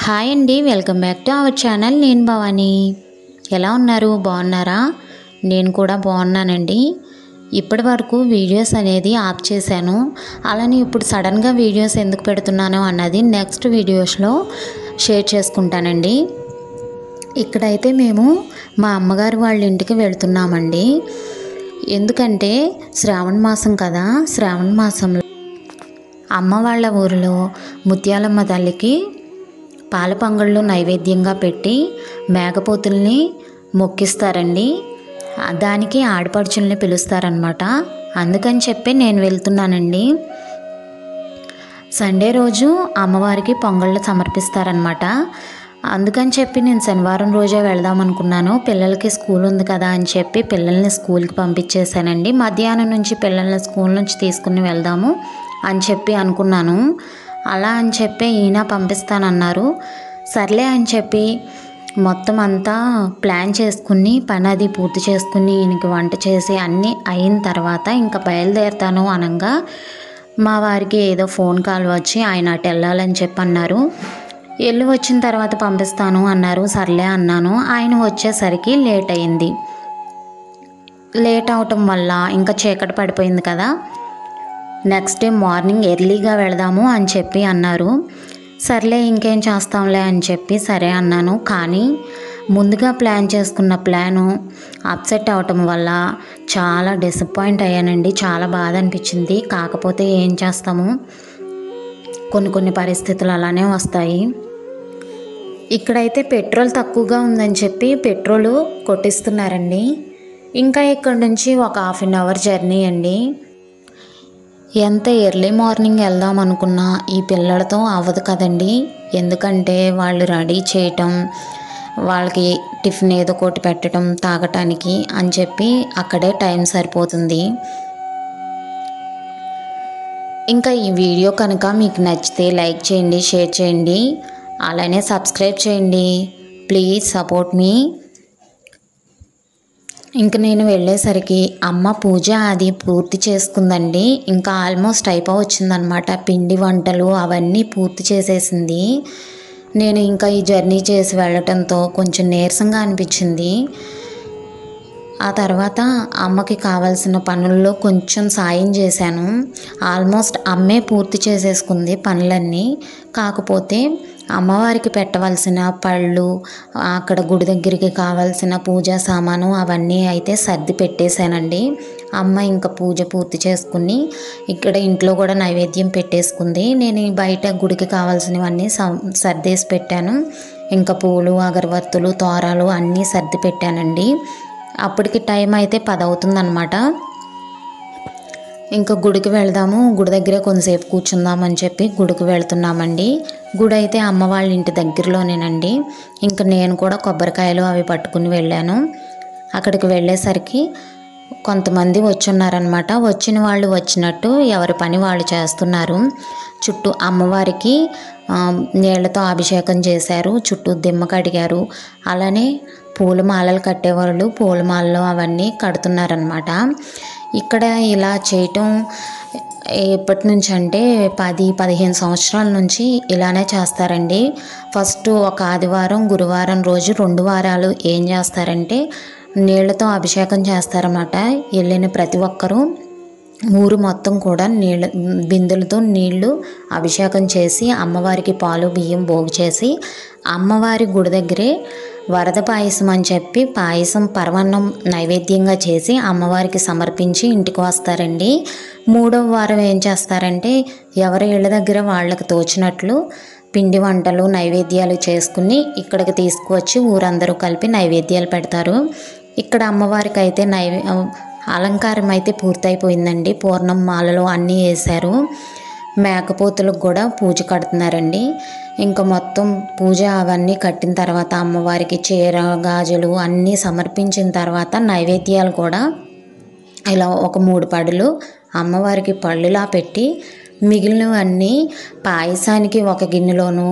Hi అండి, welcome back to our channel. నేను భవాని. ఎలా ఉన్నారు? బాగున్నారా? నేను కూడా బాగున్నానండి. ఇప్పటి వరకు వీడియోస్ అనేది ఆఫ్ చేశాను. అలానే ఇప్పుడు సడన్గా వీడియోస్ ఎందుకు పెడుతున్నాను అన్నది నెక్స్ట్ వీడియోస్లో షేర్ చేసుకుంటానండి. ఇక్కడైతే మేము మా అమ్మగారు వాళ్ళ ఇంటికి వెళ్తున్నామండి. ఎందుకంటే శ్రావణ మాసం కదా, శ్రావణ మాసంలో అమ్మ వాళ్ళ ఊరిలో ముత్యాలమ్మ తల్లికి పాల పొంగళ్ళు నైవేద్యంగా పెట్టి మేకపోతుల్ని మొక్కిస్తారండి. దానికి ఆడపడుచుల్ని పిలుస్తారనమాట. అందుకని చెప్పి నేను వెళ్తున్నానండి. సండే రోజు అమ్మవారికి పొంగళ్ళు సమర్పిస్తారనమాట. అందుకని చెప్పి నేను శనివారం రోజే వెళ్దాం అనుకున్నాను. పిల్లలకి స్కూల్ ఉంది కదా అని చెప్పి పిల్లల్ని స్కూల్కి పంపించేశానండి. మధ్యాహ్నం నుంచి పిల్లల్ని స్కూల్ నుంచి తీసుకుని వెళ్దాము అని చెప్పి అనుకున్నాను. అలా అని చెప్పి ఈయన పంపిస్తానన్నారు. సర్లే అని చెప్పి మొత్తం అంతా ప్లాన్ చేసుకుని పని అది పూర్తి చేసుకుని ఈయనకి వంట చేసి అన్నీ అయిన తర్వాత ఇంకా బయలుదేరుతాను అనగా మా వారికి ఏదో ఫోన్ కాల్ వచ్చి ఆయన అటు వెళ్ళాలని చెప్పి అన్నారు. వెళ్ళి వచ్చిన తర్వాత పంపిస్తాను అన్నారు. సర్లే అన్నాను. ఆయన వచ్చేసరికి లేట్ అయింది. లేట్ అవటం వల్ల ఇంకా చీకటి పడిపోయింది కదా. నెక్స్ట్ డే మార్నింగ్ ఎర్లీగా వెళదాము అని చెప్పి అన్నారు. సర్లే ఇంకేం చేస్తాంలే అని చెప్పి సరే అన్నాను. కానీ ముందుగా ప్లాన్ చేసుకున్న ప్లాను అప్సెట్ అవటం వల్ల చాలా డిసప్పాయింట్ అయ్యానండి. చాలా బాధ అనిపించింది. కాకపోతే ఏం చేస్తాము, కొన్ని పరిస్థితులు అలానే వస్తాయి. ఇక్కడైతే పెట్రోల్ తక్కువగా ఉందని చెప్పి పెట్రోలు కొట్టిస్తున్నారండి. ఇంకా ఇక్కడ నుంచి ఒక 1/2 అవర్ జర్నీ అండి. ఎంత ఎర్లీ మార్నింగ్ వెళ్దాం అనుకున్నా ఈ పిల్లలతో అవ్వదు కదండి. ఎందుకంటే వాళ్ళు రెడీ చేయటం, వాళ్ళకి టిఫిన్ ఏదో ఒకటి పెట్టడం తాగటానికి అని చెప్పి అక్కడే టైం సరిపోతుంది. ఇంకా ఈ వీడియో కనుక మీకు నచ్చితే లైక్ చేయండి, షేర్ చేయండి, అలానే సబ్స్క్రైబ్ చేయండి. ప్లీజ్ సపోర్ట్ మీ. ఇంక నేను వెళ్ళేసరికి అమ్మ పూజ అది పూర్తి చేసుకుందండి. ఇంకా ఆల్మోస్ట్ అయిపోవచ్చిందనమాట. పిండి వంటలు అవన్నీ పూర్తి చేసేసింది. నేను ఇంకా ఈ జర్నీ చేసి వెళ్ళటంతో కొంచెం నీరసంగా అనిపించింది. ఆ తర్వాత అమ్మకి కావాల్సిన పనుల్లో కొంచెం సాయం చేశాను. ఆల్మోస్ట్ అమ్మే పూర్తి చేసేసుకుంది పనులన్నీ. కాకపోతే అమ్మవారికి పెట్టవలసిన పళ్ళు, అక్కడ గుడి దగ్గరికి కావాల్సిన పూజా సామాను అవన్నీ అయితే సర్ది పెట్టేశానండి. అమ్మ ఇంకా పూజ పూర్తి చేసుకుని ఇక్కడ ఇంట్లో కూడా నైవేద్యం పెట్టేసుకుంది. నేను బయట గుడికి కావాల్సినవన్నీ సర్దేసి పెట్టాను. ఇంకా పూలు, అగరబత్తులు, తోరాలు అన్నీ సర్ది పెట్టానండి. అప్పటికి టైం అయితే 10 అవుతుందన్నమాట. ఇంకా గుడికి వెళ్దాము, గుడి దగ్గరే కొంతసేపు కూర్చుందామని చెప్పి గుడికి వెళ్తున్నామండి. గుడి అయితే అమ్మ వాళ్ళ ఇంటి దగ్గరలోనేనండి. ఇంకా నేను కూడా కొబ్బరికాయలు అవి పట్టుకుని వెళ్ళాను. అక్కడికి వెళ్ళేసరికి కొంతమంది వచ్చున్నారనమాట. వచ్చిన వాళ్ళు వచ్చినట్టు ఎవరి పని వాళ్ళు చేస్తున్నారు. చుట్టూ అమ్మవారికి నీళ్లతో అభిషేకం చేశారు. చుట్టూ దిమ్మ కడిగారు. అలానే పూలమాలలు కట్టేవాళ్ళు పూలమాలలు అవన్నీ కడుతున్నారనమాట. ఇక్కడ ఇలా చేయటం ఎప్పటి నుంచి అంటే 10-15 సంవత్సరాల నుంచి ఇలానే చేస్తారండి. ఫస్ట్ ఒక ఆదివారం, గురువారం రోజు 2 వారాలు ఏం చేస్తారంటే నీళ్లతో అభిషేకం చేస్తారన్నమాట. వెళ్ళిన ప్రతి ఒక్కరూ ఊరు మొత్తం కూడా బిందెలతో నీళ్లు అభిషేకం చేసి అమ్మవారికి పాలు బియ్యం భోగి చేసి అమ్మవారి గుడి దగ్గరే వరద పాయసం అని చెప్పి పాయసం పరమాన్నం నైవేద్యంగా చేసి అమ్మవారికి సమర్పించి ఇంటికి వస్తారండి. 3వ వారం ఏం చేస్తారంటే ఎవరి ఇళ్ళ దగ్గర వాళ్ళకి తోచినట్లు పిండి వంటలు నైవేద్యాలు చేసుకుని ఇక్కడికి తీసుకువచ్చి ఊరందరూ కలిపి నైవేద్యాలు పెడతారు. ఇక్కడ అమ్మవారికి అయితే అలంకారం అయితే పూర్తయిపోయిందండి. పూర్ణం మాలలు అన్నీ వేశారు. మేకపోతులకు కూడా పూజ కడుతున్నారండి. ఇంకా మొత్తం పూజ అవన్నీ కట్టిన తర్వాత అమ్మవారికి చీర, గాజులు అన్నీ సమర్పించిన తర్వాత నైవేద్యాలు కూడా ఇలా ఒక 3 పడులు అమ్మవారికి పళ్ళులా పెట్టి మిగిలినవన్నీ పాయసానికి ఒక గిన్నెలోను,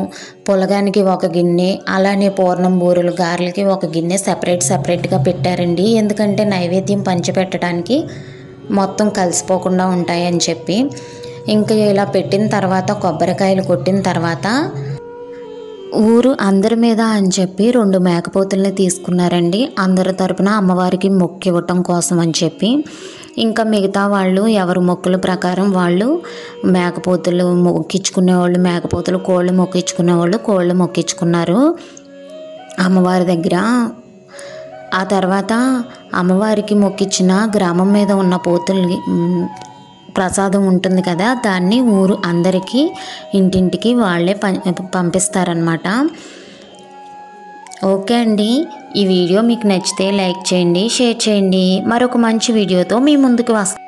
పులగానికి ఒక గిన్నె, అలానే పూర్ణం బూరెలు గారెలకి ఒక గిన్నె సపరేట్గా పెట్టారండి. ఎందుకంటే నైవేద్యం పంచిపెట్టడానికి మొత్తం కలిసిపోకుండా ఉంటాయని చెప్పి. ఇంకా ఇలా పెట్టిన తర్వాత కొబ్బరికాయలు కొట్టిన తర్వాత ఊరు అందరి మీద అని చెప్పి 2 మేకపోతుల్ని తీసుకున్నారండి. అందరి తరపున అమ్మవారికి మొక్కు ఇవ్వటం కోసం అని చెప్పి. ఇంకా మిగతా వాళ్ళు ఎవరి మొక్కుల ప్రకారం వాళ్ళు మేకపోతులు మొక్కించుకునేవాళ్ళు మేకపోతులు, కోళ్ళు మొక్కించుకునేవాళ్ళు కోళ్ళు మొక్కించుకున్నారు అమ్మవారి దగ్గర. ఆ తర్వాత అమ్మవారికి మొక్కిచ్చిన గ్రామం మీద ఉన్న పోతుల్ని ప్రసాదం ఉంటుంది కదా, దాన్ని ఊరు అందరికీ ఇంటింటికి వాళ్ళే పంపిస్తారనమాట. ఓకే అండి, ఈ వీడియో మీకు నచ్చితే లైక్ చేయండి, షేర్ చేయండి. మరొక మంచి వీడియోతో మీ ముందుకు వస్తాను.